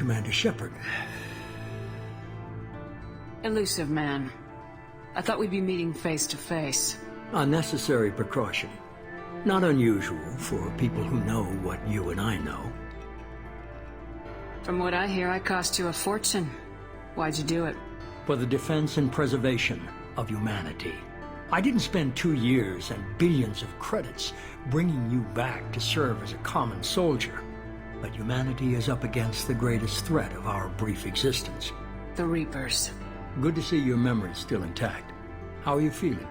Commander Shepard. Illusive man. I thought we'd be meeting face to face. A necessary precaution. Not unusual for people who know what you and I know. From what I hear, I cost you a fortune. Why'd you do it? For the defense and preservation of humanity. I didn't spend 2 years and billions of credits bringing you back to serve as a common soldier. But humanity is up against the greatest threat of our brief existence. The Reapers. Good to see your memory's still intact. How are you feeling?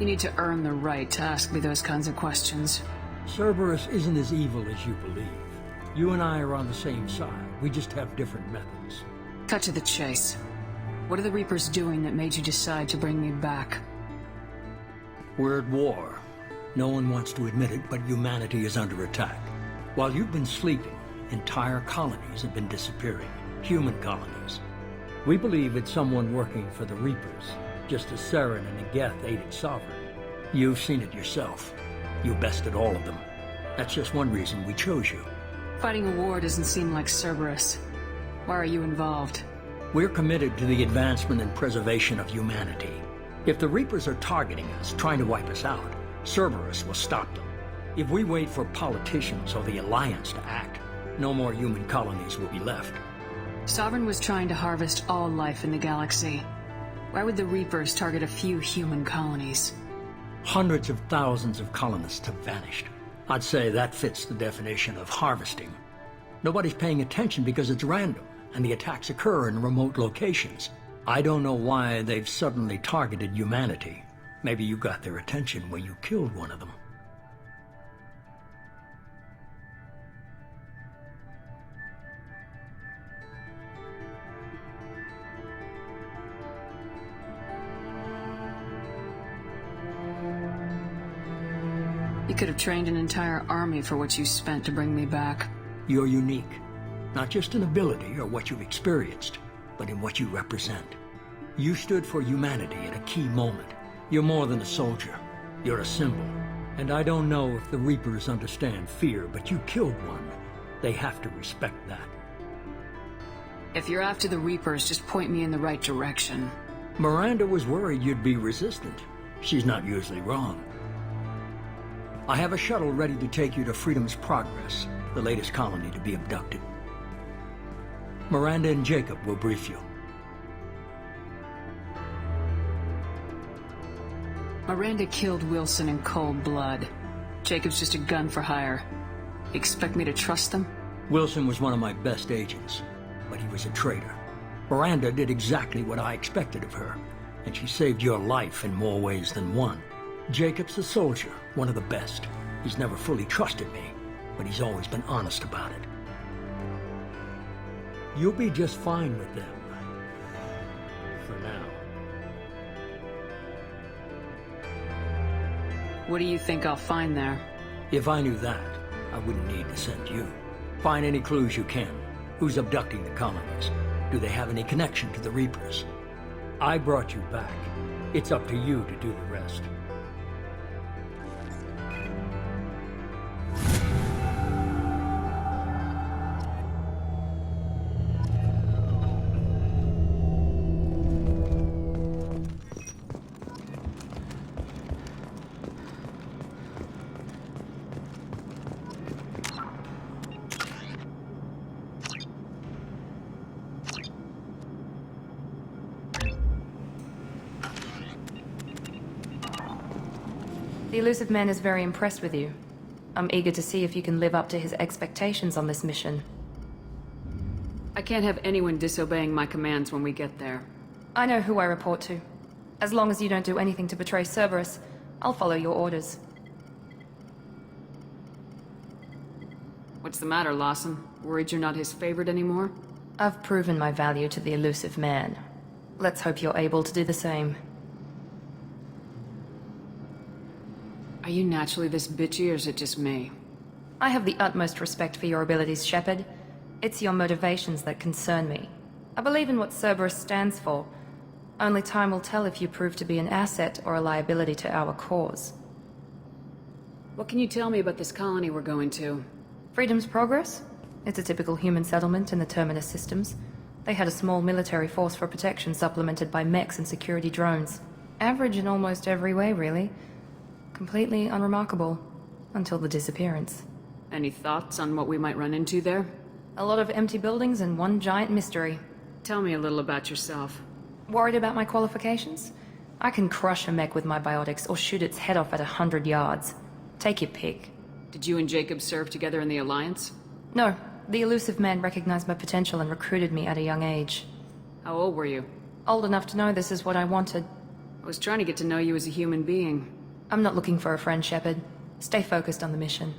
You need to earn the right to ask me those kinds of questions. Cerberus isn't as evil as you believe. You and I are on the same side. We just have different methods. Cut to the chase. What are the Reapers doing that made you decide to bring me back? We're at war. No one wants to admit it, but humanity is under attack. While you've been sleeping, entire colonies have been disappearing. Human colonies. We believe it's someone working for the Reapers, just as Saren and Negeth aided Sovereign. You've seen it yourself. You bested all of them. That's just one reason we chose you. Fighting a war doesn't seem like Cerberus. Why are you involved? We're committed to the advancement and preservation of humanity. If the Reapers are targeting us, trying to wipe us out, Cerberus will stop them. If we wait for politicians or the Alliance to act, no more human colonies will be left. Sovereign was trying to harvest all life in the galaxy. Why would the Reapers target a few human colonies? Hundreds of thousands of colonists have vanished. I'd say that fits the definition of harvesting. Nobody's paying attention because it's random, and the attacks occur in remote locations. I don't know why they've suddenly targeted humanity. Maybe you got their attention when you killed one of them. You could have trained an entire army for what you spent to bring me back. You're unique. Not just in ability or what you've experienced, but in what you represent. You stood for humanity at a key moment. You're more than a soldier. You're a symbol. And I don't know if the Reapers understand fear, but you killed one. They have to respect that. If you're after the Reapers, just point me in the right direction. Miranda was worried you'd be resistant. She's not usually wrong. I have a shuttle ready to take you to Freedom's Progress, the latest colony to be abducted. Miranda and Jacob will brief you. Miranda killed Wilson in cold blood. Jacob's just a gun for hire. You expect me to trust them? Wilson was one of my best agents, but he was a traitor. Miranda did exactly what I expected of her, and she saved your life in more ways than one. Jacob's a soldier, one of the best. He's never fully trusted me, but he's always been honest about it. You'll be just fine with them. For now. What do you think I'll find there? If I knew that, I wouldn't need to send you. Find any clues you can. Who's abducting the colonies? Do they have any connection to the Reapers? I brought you back. It's up to you to do the rest. The Illusive Man is very impressed with you. I'm eager to see if you can live up to his expectations on this mission. I can't have anyone disobeying my commands when we get there. I know who I report to. As long as you don't do anything to betray Cerberus, I'll follow your orders. What's the matter, Lawson? Worried you're not his favorite anymore? I've proven my value to the Illusive Man. Let's hope you're able to do the same. Are you naturally this bitchy, or is it just me? I have the utmost respect for your abilities, Shepard. It's your motivations that concern me. I believe in what Cerberus stands for. Only time will tell if you prove to be an asset or a liability to our cause. What can you tell me about this colony we're going to? Freedom's Progress? It's a typical human settlement in the Terminus systems. They had a small military force for protection supplemented by mechs and security drones. Average in almost every way, really. Completely unremarkable. Until the disappearance. Any thoughts on what we might run into there? A lot of empty buildings and one giant mystery. Tell me a little about yourself. Worried about my qualifications? I can crush a mech with my biotics or shoot its head off at 100 yards. Take your pick. Did you and Jacob serve together in the Alliance? No. The Illusive man recognized my potential and recruited me at a young age. How old were you? Old enough to know this is what I wanted. I was trying to get to know you as a human being. I'm not looking for a friend, Shepard. Stay focused on the mission.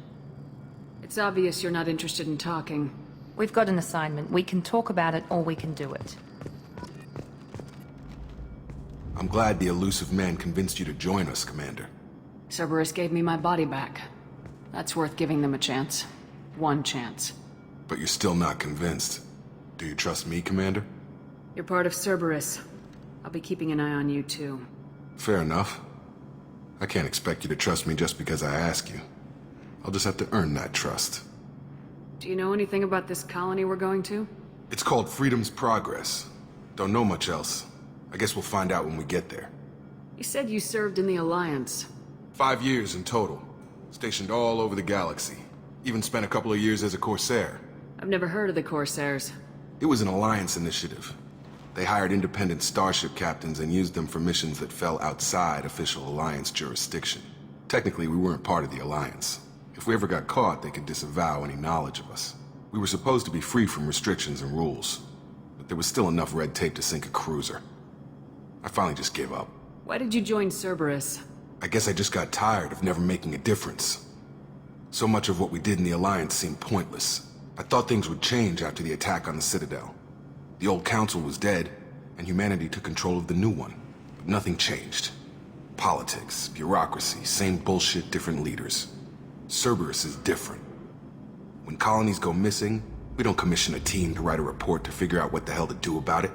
It's obvious you're not interested in talking. We've got an assignment. We can talk about it or we can do it. I'm glad the Illusive man convinced you to join us, Commander. Cerberus gave me my body back. That's worth giving them a chance. One chance. But you're still not convinced. Do you trust me, Commander? You're part of Cerberus. I'll be keeping an eye on you, too. Fair enough. I can't expect you to trust me just because I ask you. I'll just have to earn that trust. Do you know anything about this colony we're going to? It's called Freedom's Progress. Don't know much else. I guess we'll find out when we get there. You said you served in the Alliance. 5 years in total. Stationed all over the galaxy. Even spent a couple of years as a Corsair. I've never heard of the Corsairs. It was an Alliance initiative. They hired independent starship captains and used them for missions that fell outside official Alliance jurisdiction. Technically, we weren't part of the Alliance. If we ever got caught, they could disavow any knowledge of us. We were supposed to be free from restrictions and rules, but there was still enough red tape to sink a cruiser. I finally just gave up. Why did you join Cerberus? I guess I just got tired of never making a difference. So much of what we did in the Alliance seemed pointless. I thought things would change after the attack on the Citadel. The old council was dead, and humanity took control of the new one. But nothing changed. Politics, bureaucracy, same bullshit, different leaders. Cerberus is different. When colonies go missing, we don't commission a team to write a report to figure out what the hell to do about it.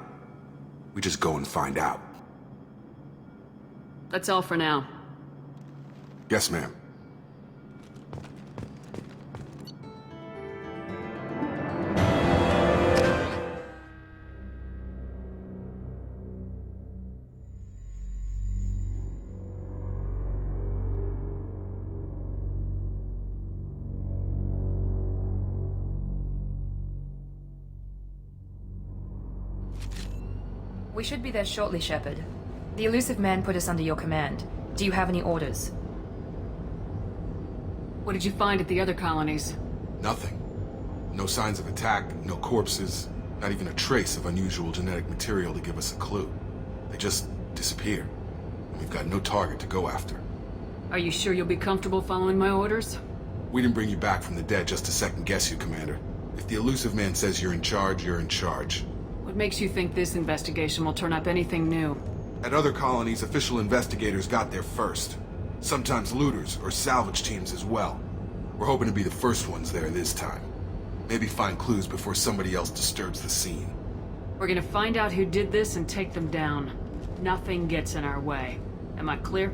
We just go and find out. That's all for now. Yes, ma'am. We should be there shortly, Shepard. The Illusive man put us under your command. Do you have any orders? What did you find at the other colonies? Nothing. No signs of attack, no corpses, not even a trace of unusual genetic material to give us a clue. They just disappear, and we've got no target to go after. Are you sure you'll be comfortable following my orders? We didn't bring you back from the dead just to second-guess you, Commander. If the Illusive man says you're in charge, you're in charge. What makes you think this investigation will turn up anything new? At other colonies, official investigators got there first. Sometimes looters or salvage teams as well. We're hoping to be the first ones there this time. Maybe find clues before somebody else disturbs the scene. We're gonna find out who did this and take them down. Nothing gets in our way. Am I clear?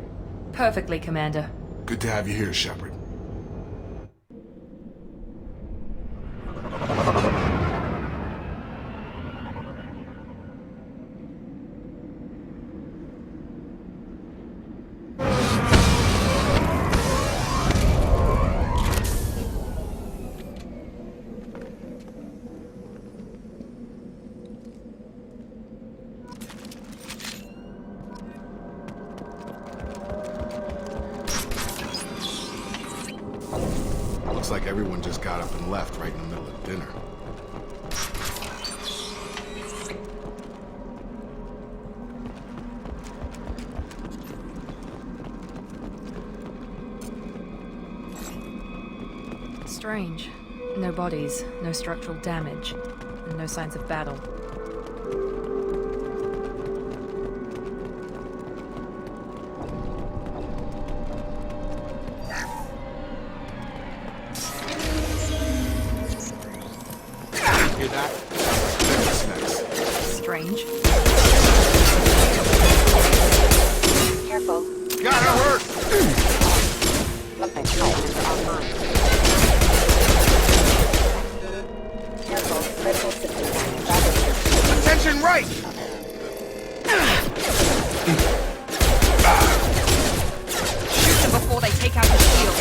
Perfectly, Commander. Good to have you here, Shepard. Looks like everyone just got up and left right in the middle of dinner. Strange. No bodies, no structural damage, and no signs of battle. Hear that? Next. Strange. Careful. Gotta hurt! Offense online. take out the shield.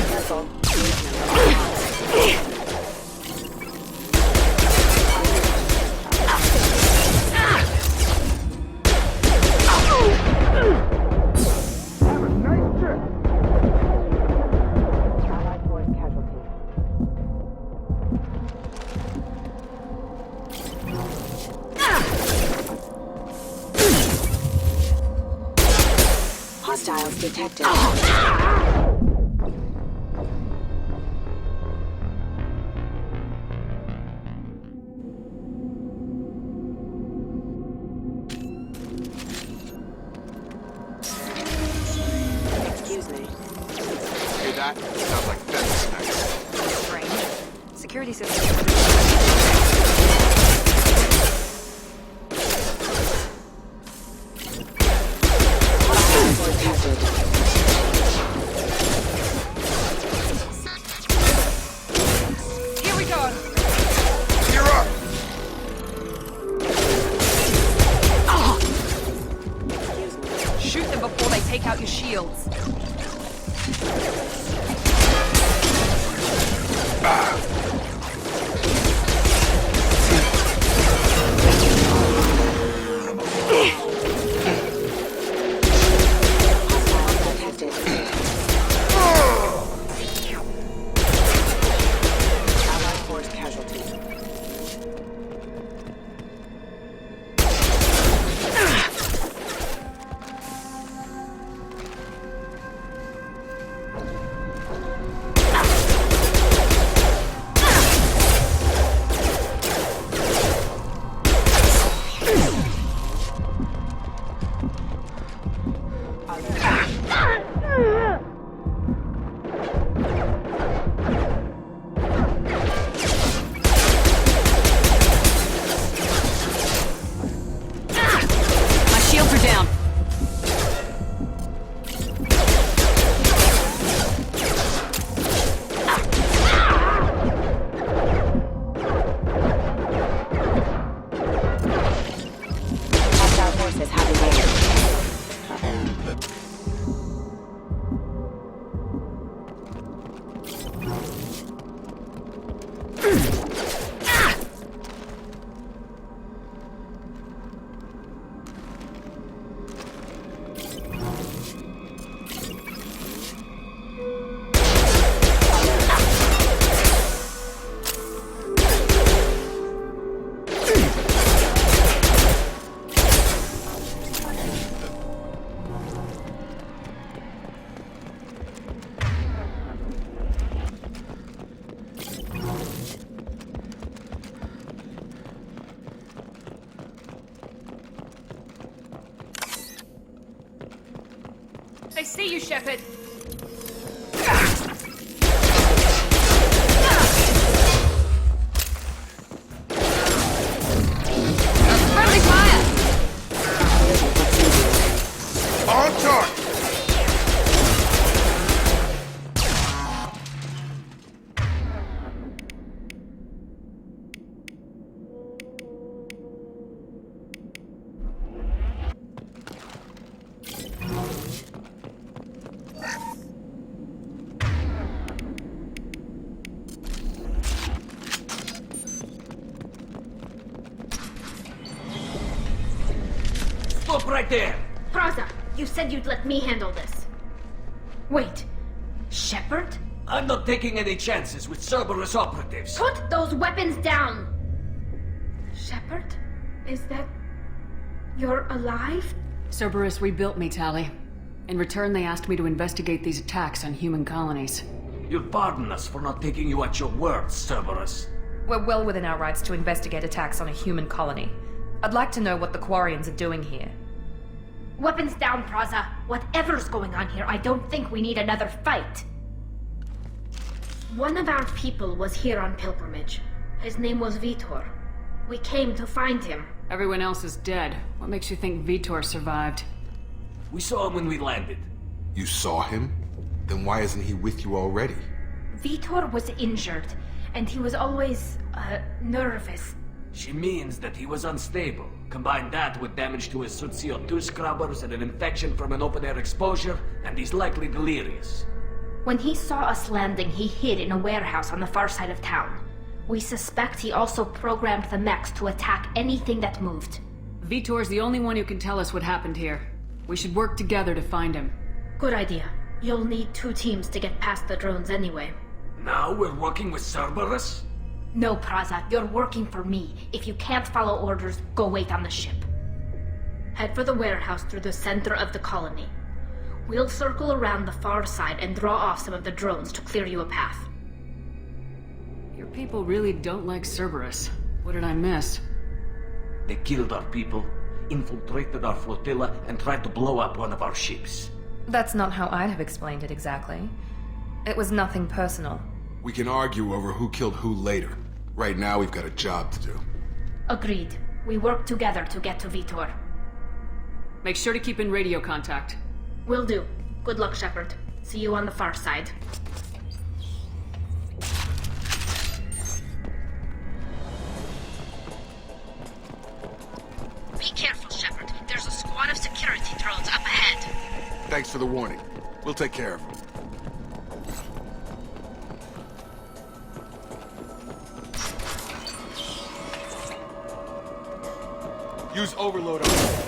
Careful. Allied force casualty. Hostiles detected. Excuse me. Hear that? Sounds like Nemesis next. Strange. Security system. Hostile force detected. Here we go. You're up! Excuse me. Shoot them before they take out your shields. Hostiles detected. Allied force casualty. My shields are down. Hostile forces have evaded. They see you, Shepard. Friendly fire! On target! Stop right there! Praza, you said you'd let me handle this. Wait, Shepard? I'm not taking any chances with Cerberus operatives. Put those weapons down! Shepard? Is that... you're alive? Cerberus rebuilt me, Tali. In return, they asked me to investigate these attacks on human colonies. You'll pardon us for not taking you at your word, Cerberus. We're well within our rights to investigate attacks on a human colony. I'd like to know what the Quarians are doing here. Weapons down, Praza. Whatever's going on here, I don't think we need another fight. One of our people was here on pilgrimage. His name was Vitor. We came to find him. Everyone else is dead. What makes you think Vitor survived? We saw him when we landed. You saw him? Then why isn't he with you already? Vitor was injured, and he was always, nervous. She means that he was unstable. Combine that with damage to his suit CO2 scrubbers and an infection from an open-air exposure, and he's likely delirious. When he saw us landing, he hid in a warehouse on the far side of town. We suspect he also programmed the mechs to attack anything that moved. Vitor's the only one who can tell us what happened here. We should work together to find him. Good idea. You'll need 2 teams to get past the drones anyway. Now we're working with Cerberus? No, Praza, you're working for me. If you can't follow orders, go wait on the ship. Head for the warehouse through the center of the colony. We'll circle around the far side and draw off some of the drones to clear you a path. Your people really don't like Cerberus. What did I miss? They killed our people, infiltrated our flotilla, and tried to blow up one of our ships. That's not how I'd have explained it exactly. It was nothing personal. We can argue over who killed who later. Right now, we've got a job to do. Agreed. We work together to get to Vitor. Make sure to keep in radio contact. Will do. Good luck, Shepard. See you on the far side. Be careful, Shepard. There's a squad of security drones up ahead. Thanks for the warning. We'll take care of them. Use overload on them.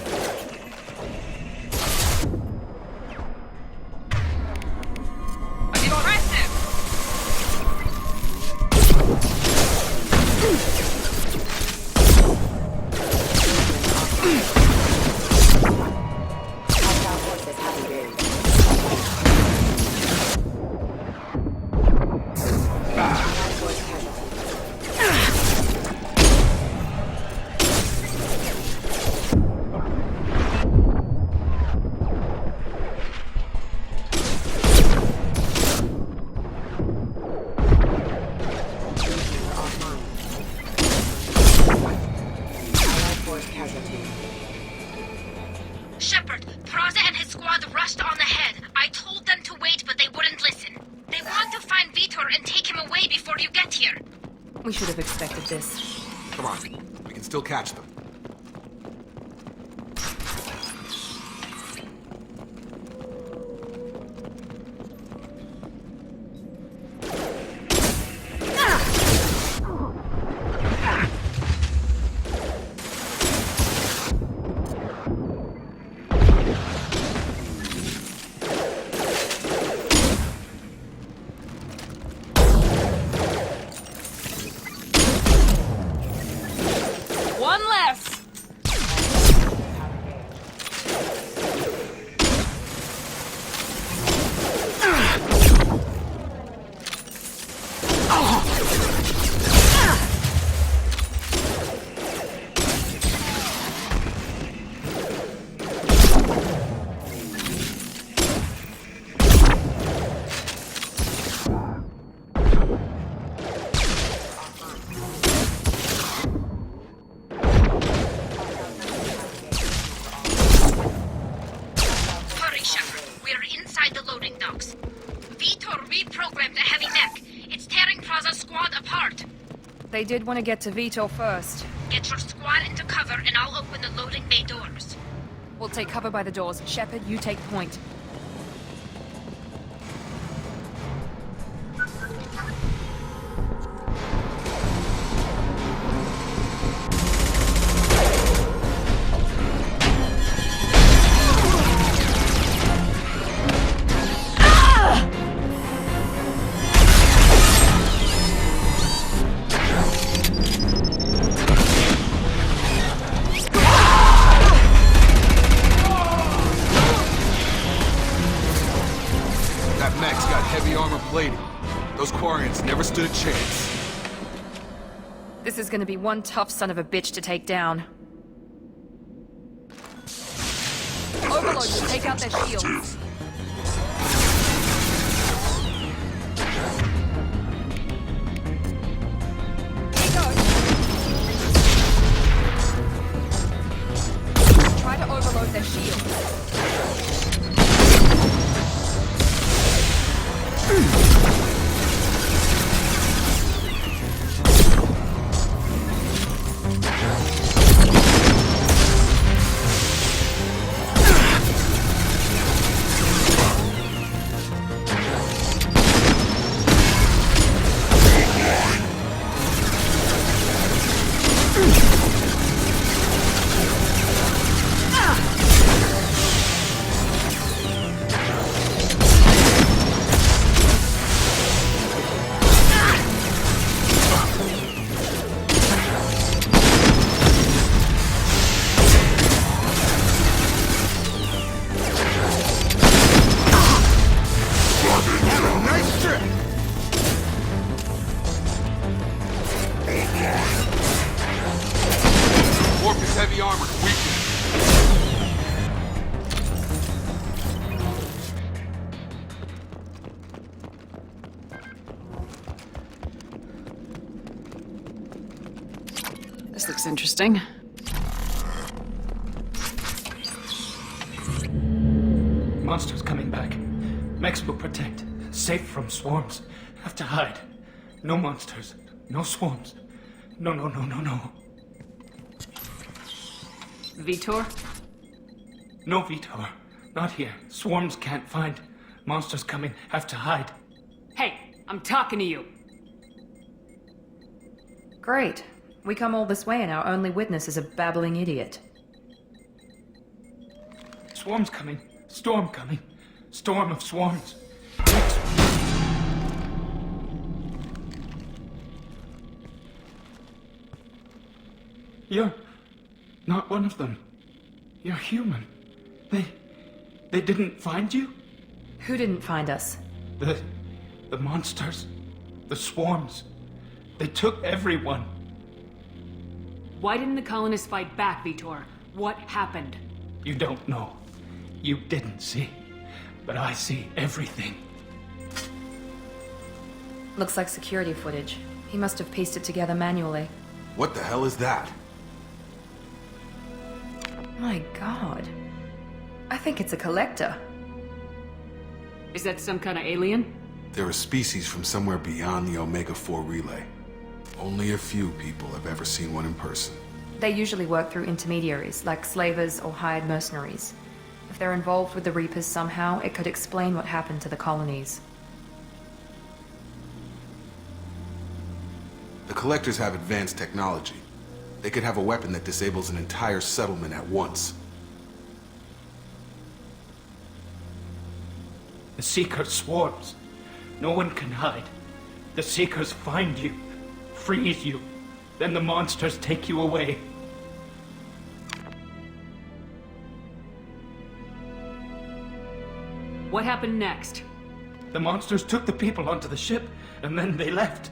Shepard, Praza and his squad rushed on ahead. I told them to wait, but they wouldn't listen. They want to find Vitor and take him away before you get here. We should have expected this. Come on, we can still catch them. They did want to get to Vitor first. Get your squad into cover and I'll open the loading bay doors. We'll take cover by the doors. Shepard, you take point. Never stood a chance. This is gonna be one tough son of a bitch to take down. Overload will take out their shields. Try to overload their shields. This looks interesting. Monsters coming back. Mechs will protect. Safe from swarms. Have to hide. No monsters. No swarms. No. Vitor? No Vitor. Not here. Swarms can't find. Monsters coming. Have to hide. Hey, I'm talking to you. Great. We come all this way and our only witness is a babbling idiot. Swarms coming. Storm coming. Storm of swarms. You're not one of them. You're human. They didn't find you? Who didn't find us? The monsters. The swarms. They took everyone. Why didn't the colonists fight back, Vitor? What happened? You don't know. You didn't see. But I see everything. Looks like security footage. He must have pieced it together manually. What the hell is that? My god. I think it's a collector. Is that some kind of alien? They're a species from somewhere beyond the Omega-4 relay. Only a few people have ever seen one in person. They usually work through intermediaries, like slavers or hired mercenaries. If they're involved with the Reapers somehow, it could explain what happened to the colonies. The Collectors have advanced technology. They could have a weapon that disables an entire settlement at once. The Seeker swarms. No one can hide. The Seekers find you, freeze you, then the monsters take you away. What happened next? The monsters took the people onto the ship, and then they left.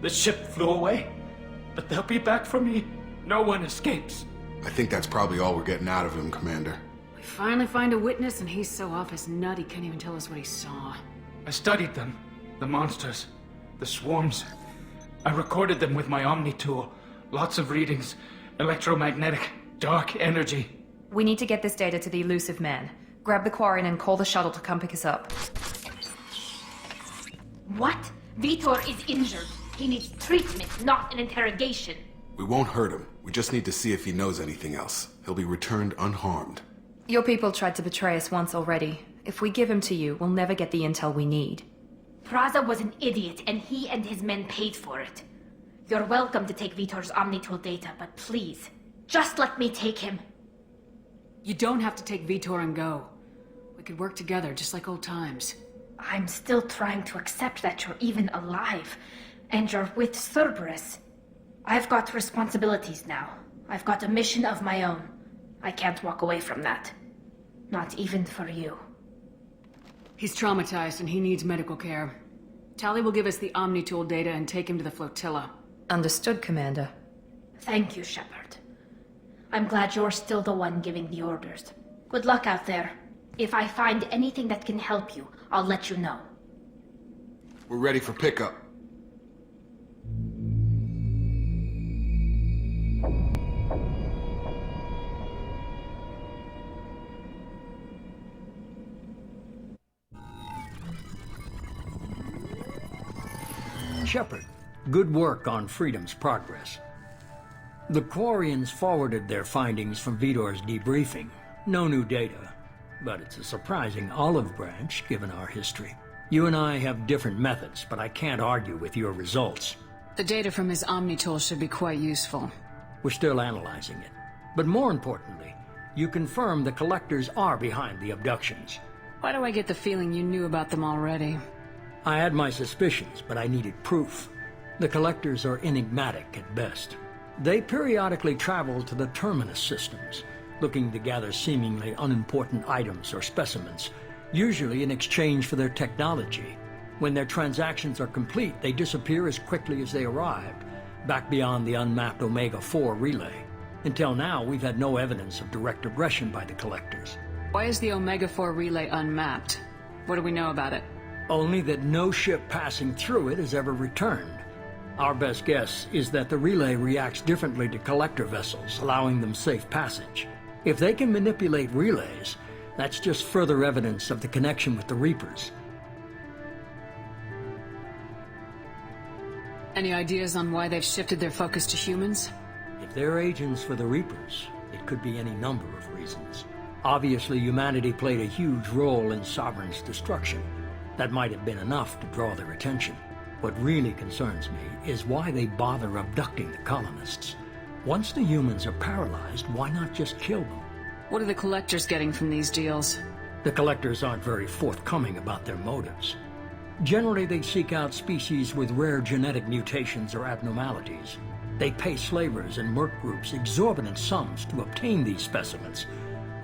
The ship flew away, but they'll be back for me. No one escapes. I think that's probably all we're getting out of him, Commander. We finally find a witness and he's so off his nut he can't even tell us what he saw. I studied them. The monsters. The swarms. I recorded them with my Omni tool. Lots of readings. Electromagnetic. Dark energy. We need to get this data to the Illusive man. Grab the Quarian and call the shuttle to come pick us up. What? Vitor is injured. He needs treatment, not an interrogation. We won't hurt him. We just need to see if he knows anything else. He'll be returned unharmed. Your people tried to betray us once already. If we give him to you, we'll never get the intel we need. Praza was an idiot, and he and his men paid for it. You're welcome to take Vitor's Omnitool data, but please, just let me take him. You don't have to take Vitor and go. We could work together, just like old times. I'm still trying to accept that you're even alive, and you're with Cerberus. I've got responsibilities now. I've got a mission of my own. I can't walk away from that. Not even for you. He's traumatized and he needs medical care. Tali will give us the Omnitool data and take him to the flotilla. Understood, Commander. Thank you, Shepard. I'm glad you're still the one giving the orders. Good luck out there. If I find anything that can help you, I'll let you know. We're ready for pickup. Shepard, good work on Freedom's progress. The Quarians forwarded their findings from Vitor's debriefing. No new data, but it's a surprising olive branch given our history. You and I have different methods, but I can't argue with your results. The data from his Omnitool should be quite useful. We're still analyzing it. But more importantly, you confirm the Collectors are behind the abductions. Why do I get the feeling you knew about them already? I had my suspicions, but I needed proof. The Collectors are enigmatic at best. They periodically travel to the Terminus systems, looking to gather seemingly unimportant items or specimens, usually in exchange for their technology. When their transactions are complete, they disappear as quickly as they arrived, back beyond the unmapped Omega-4 relay. Until now, we've had no evidence of direct aggression by the Collectors. Why is the Omega-4 relay unmapped? What do we know about it? Only that no ship passing through it has ever returned. Our best guess is that the relay reacts differently to collector vessels, allowing them safe passage. If they can manipulate relays, that's just further evidence of the connection with the Reapers. Any ideas on why they've shifted their focus to humans? If they're agents for the Reapers, it could be any number of reasons. Obviously, humanity played a huge role in Sovereign's destruction. That might have been enough to draw their attention. What really concerns me is why they bother abducting the colonists. Once the humans are paralyzed, why not just kill them? What are the collectors getting from these deals? The collectors aren't very forthcoming about their motives. Generally, they seek out species with rare genetic mutations or abnormalities. They pay slavers and merc groups exorbitant sums to obtain these specimens,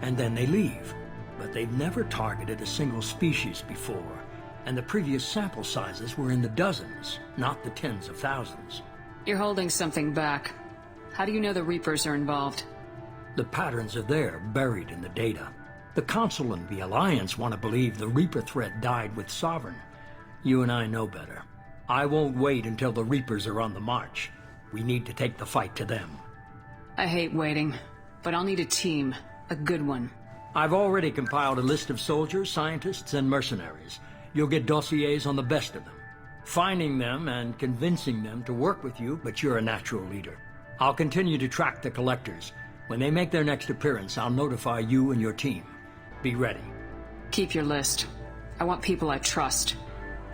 and then they leave. But they've never targeted a single species before, and the previous sample sizes were in the dozens, not the tens of thousands. You're holding something back. How do you know the Reapers are involved? The patterns are there, buried in the data. The Council and the Alliance want to believe the Reaper threat died with Sovereign. You and I know better. I won't wait until the Reapers are on the march. We need to take the fight to them. I hate waiting, but I'll need a team. A good one. I've already compiled a list of soldiers, scientists, and mercenaries. You'll get dossiers on the best of them. Finding them and convincing them to work with you, but you're a natural leader. I'll continue to track the collectors. When they make their next appearance, I'll notify you and your team. Be ready. Keep your list. I want people I trust.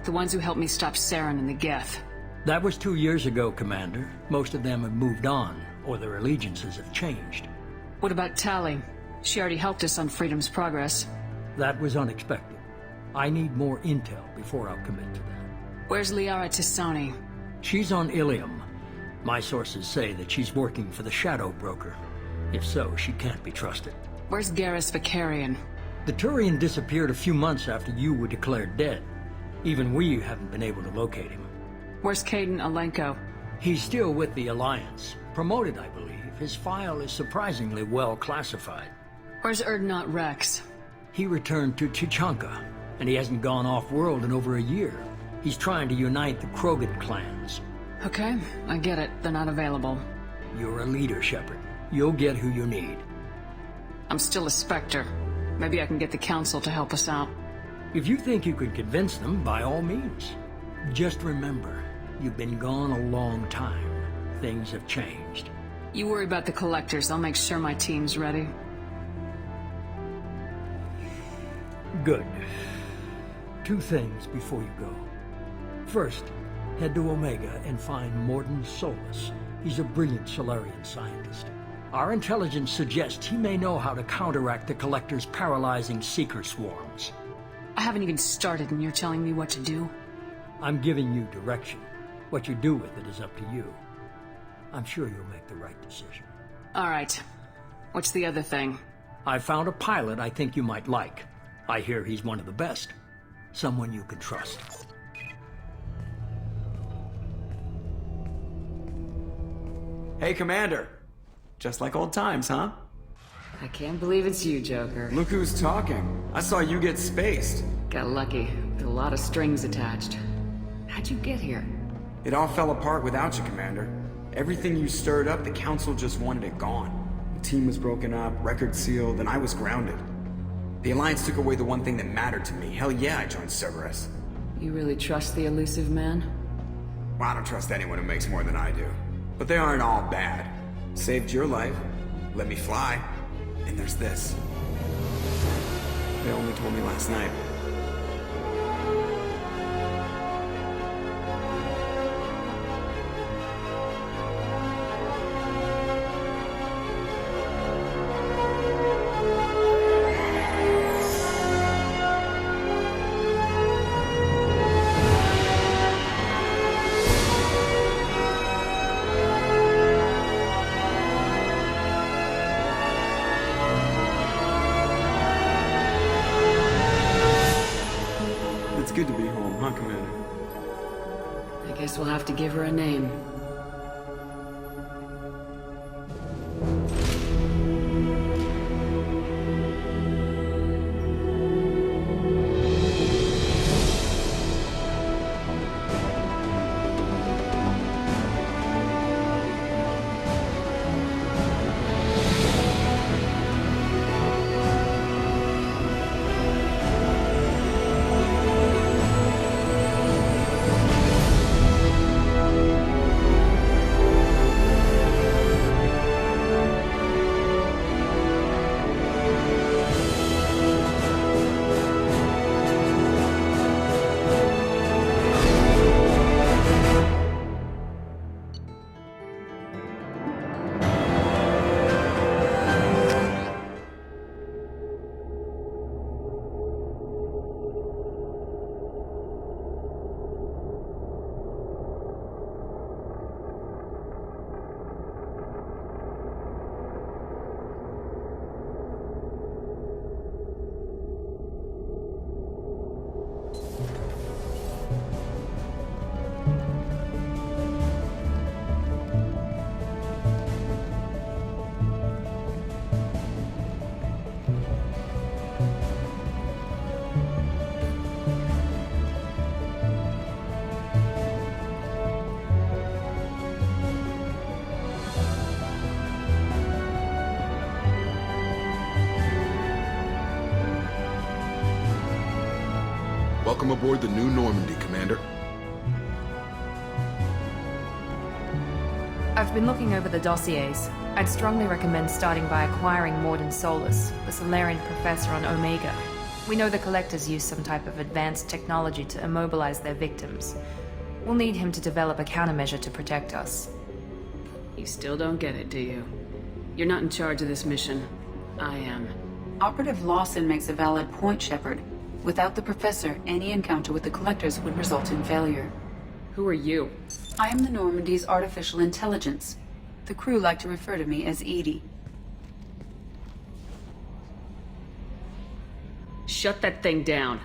The ones who helped me stop Saren and the Geth. That was 2 years ago, Commander. Most of them have moved on, or their allegiances have changed. What about Tali? She already helped us on Freedom's Progress. That was unexpected. I need more intel before I'll commit to that. Where's Liara Tisani? She's on Ilium. My sources say that she's working for the Shadow Broker. If so, she can't be trusted. Where's Garrus Vicarian? The Turian disappeared a few months after you were declared dead. Even we haven't been able to locate him. Where's Caden Alenko? He's still with the Alliance. Promoted, I believe. His file is surprisingly well classified. Where's Erdnot Rex? He returned to Chichanka, and he hasn't gone off-world in over a year. He's trying to unite the Krogan clans. Okay, I get it. They're not available. You're a leader, Shepard. You'll get who you need. I'm still a Spectre. Maybe I can get the Council to help us out. If you think you can convince them, by all means. Just remember, you've been gone a long time. Things have changed. You worry about the collectors. I'll make sure my team's ready. Good. 2 things before you go. First, head to Omega and find Mordin Solus. He's a brilliant Solarian scientist. Our intelligence suggests he may know how to counteract the Collector's paralyzing Seeker swarms. I haven't even started and you're telling me what to do? I'm giving you direction. What you do with it is up to you. I'm sure you'll make the right decision. All right. What's the other thing? I found a pilot I think you might like. I hear he's one of the best. Someone you can trust. Hey, Commander. Just like old times, huh? I can't believe it's you, Joker. Look who's talking. I saw you get spaced. Got lucky. With a lot of strings attached. How'd you get here? It all fell apart without you, Commander. Everything you stirred up, the Council just wanted it gone. The team was broken up, record sealed, and I was grounded. The Alliance took away the one thing that mattered to me. Hell yeah, I joined Cerberus. You really trust the Illusive man? Well, I don't trust anyone who makes more than I do. But they aren't all bad. Saved your life, let me fly, and there's this. They only told me last night. It's good to be home, huh, Commander? I guess we'll have to give her a name. Welcome aboard the new Normandy, Commander. I've been looking over the dossiers. I'd strongly recommend starting by acquiring Morden Solus, the Solarian professor on Omega. We know the Collectors use some type of advanced technology to immobilize their victims. We'll need him to develop a countermeasure to protect us. You still don't get it, do you? You're not in charge of this mission. I am. Operative Lawson makes a valid point, Shepard. Without the Professor, any encounter with the Collectors would result in failure. Who are you? I am the Normandy's artificial intelligence. The crew like to refer to me as Edie. Shut that thing down.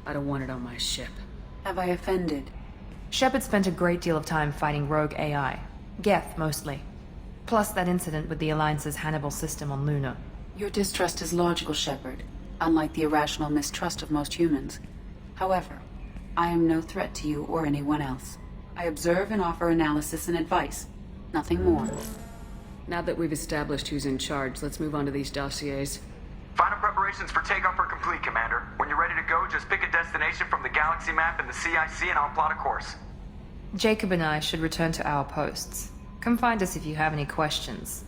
I don't want it on my ship. Have I offended? Shepard spent a great deal of time fighting rogue AI. Geth, mostly. Plus that incident with the Alliance's Hannibal system on Luna. Your distrust is logical, Shepard, unlike the irrational mistrust of most humans. However, I am no threat to you or anyone else. I observe and offer analysis and advice. Nothing more. Now that we've established who's in charge, let's move on to these dossiers. Final preparations for takeoff are complete, Commander. When you're ready to go, just pick a destination from the galaxy map in the CIC and I'll plot a course. Jacob and I should return to our posts. Come find us if you have any questions.